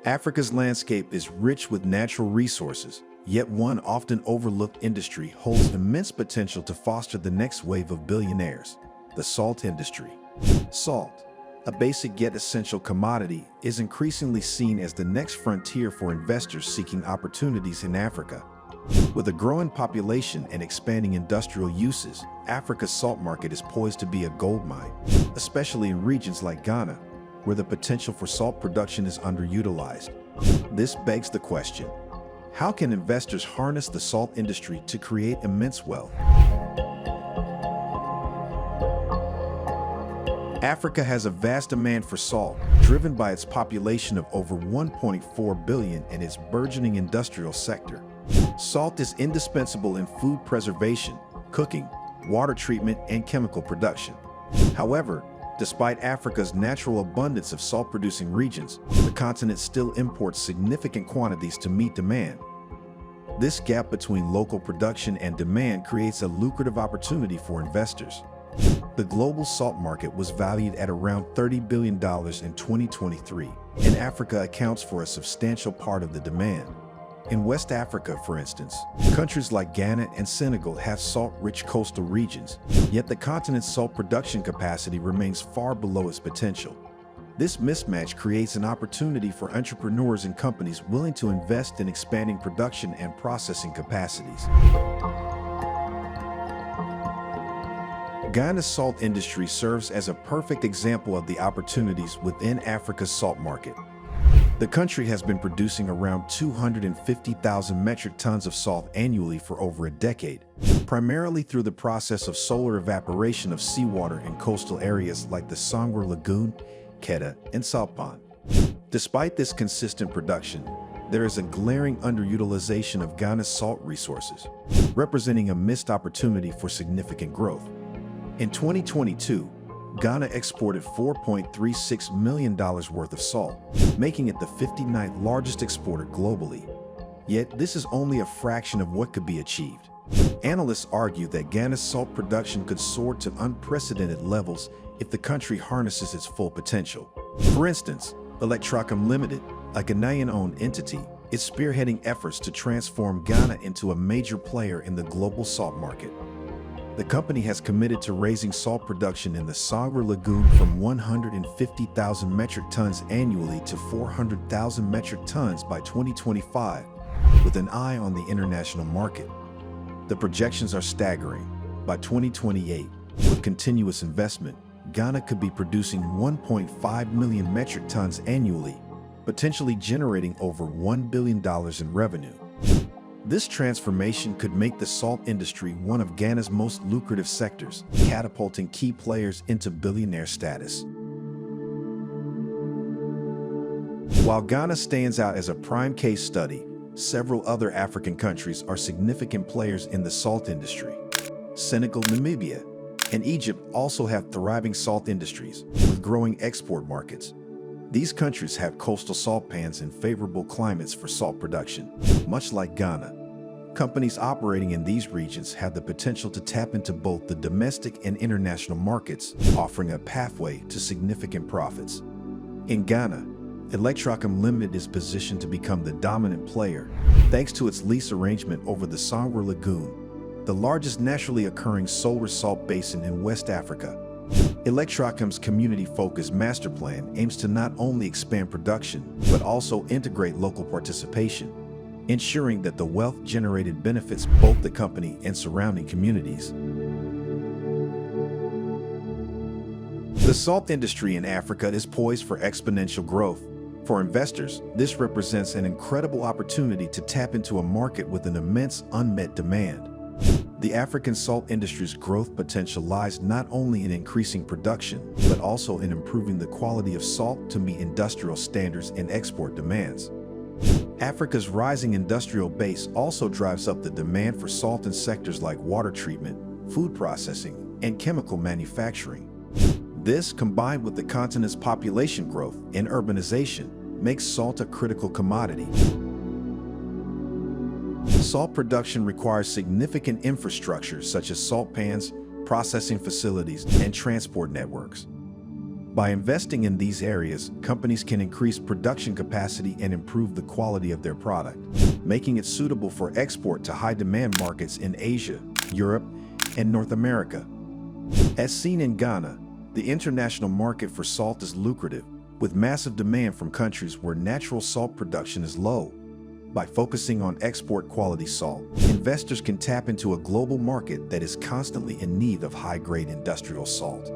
Africa's landscape is rich with natural resources, yet one often overlooked industry holds immense potential to foster the next wave of billionaires: the salt industry. Salt, a basic yet essential commodity, is increasingly seen as the next frontier for investors seeking opportunities in Africa. With a growing population and expanding industrial uses, Africa's salt market is poised to be a goldmine, especially in regions like Ghana, where the potential for salt production is underutilized. This begs the question: how can investors harness the salt industry to create immense wealth? Africa has a vast demand for salt, driven by its population of over 1.4 billion and its burgeoning industrial sector. Salt is indispensable in food preservation, cooking, water treatment, and chemical production. However, despite Africa's natural abundance of salt-producing regions, the continent still imports significant quantities to meet demand. This gap between local production and demand creates a lucrative opportunity for investors. The global salt market was valued at around $30 billion in 2023, and Africa accounts for a substantial part of the demand. In West Africa, for instance, countries like Ghana and Senegal have salt-rich coastal regions, yet the continent's salt production capacity remains far below its potential. This mismatch creates an opportunity for entrepreneurs and companies willing to invest in expanding production and processing capacities. Ghana's salt industry serves as a perfect example of the opportunities within Africa's salt market. The country has been producing around 250,000 metric tons of salt annually for over a decade, primarily through the process of solar evaporation of seawater in coastal areas like the Sangre Lagoon, Keta, and Salpan. Despite this consistent production, there is a glaring underutilization of Ghana's salt resources, representing a missed opportunity for significant growth. In 2022, Ghana exported $4.36 million worth of salt, making it the 59th largest exporter globally. Yet, this is only a fraction of what could be achieved. Analysts argue that Ghana's salt production could soar to unprecedented levels if the country harnesses its full potential. For instance, Electrochem Limited, a Ghanaian-owned entity, is spearheading efforts to transform Ghana into a major player in the global salt market. The company has committed to raising salt production in the Sangre Lagoon from 150,000 metric tons annually to 400,000 metric tons by 2025, with an eye on the international market. The projections are staggering. By 2028, with continuous investment, Ghana could be producing 1.5 million metric tons annually, potentially generating over $1 billion in revenue. This transformation could make the salt industry one of Ghana's most lucrative sectors, catapulting key players into billionaire status. While Ghana stands out as a prime case study, several other African countries are significant players in the salt industry. Senegal, Namibia, and Egypt also have thriving salt industries, with growing export markets. These countries have coastal salt pans and favorable climates for salt production. Much like Ghana, companies operating in these regions have the potential to tap into both the domestic and international markets, offering a pathway to significant profits. In Ghana, Electrochem Limited is positioned to become the dominant player, thanks to its lease arrangement over the Sangre Lagoon, the largest naturally occurring solar salt basin in West Africa. Electrochem's community-focused master plan aims to not only expand production, but also integrate local participation, ensuring that the wealth generated benefits both the company and surrounding communities. The salt industry in Africa is poised for exponential growth. For investors, this represents an incredible opportunity to tap into a market with an immense unmet demand. The African salt industry's growth potential lies not only in increasing production, but also in improving the quality of salt to meet industrial standards and export demands. Africa's rising industrial base also drives up the demand for salt in sectors like water treatment, food processing, and chemical manufacturing. This, combined with the continent's population growth and urbanization, makes salt a critical commodity. Salt production requires significant infrastructure such as salt pans, processing facilities, and transport networks. By investing in these areas, companies can increase production capacity and improve the quality of their product, making it suitable for export to high-demand markets in Asia, Europe, and North America. As seen in Ghana, the international market for salt is lucrative, with massive demand from countries where natural salt production is low. By focusing on export-quality salt, investors can tap into a global market that is constantly in need of high-grade industrial salt.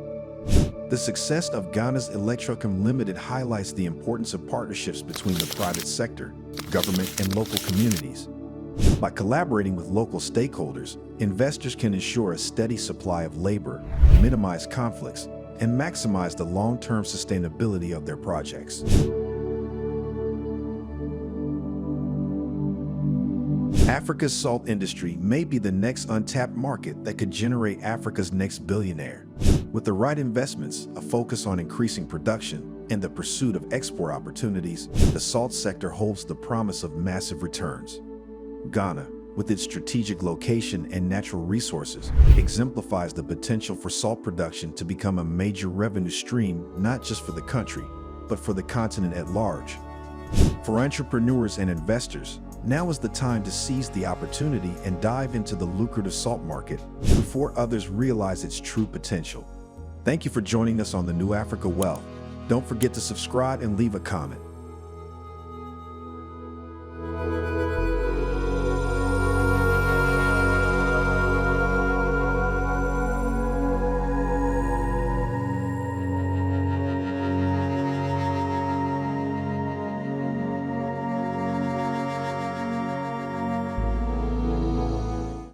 The success of Ghana's Electrochem Limited highlights the importance of partnerships between the private sector, government, and local communities. By collaborating with local stakeholders, investors can ensure a steady supply of labor, minimize conflicts, and maximize the long-term sustainability of their projects. Africa's salt industry may be the next untapped market that could generate Africa's next billionaire. With the right investments, a focus on increasing production, and the pursuit of export opportunities, the salt sector holds the promise of massive returns. Ghana, with its strategic location and natural resources, exemplifies the potential for salt production to become a major revenue stream not just for the country, but for the continent at large. For entrepreneurs and investors, now is the time to seize the opportunity and dive into the lucrative salt market before others realize its true potential. Thank you for joining us on the New Africa Wealth. Don't forget to subscribe and leave a comment.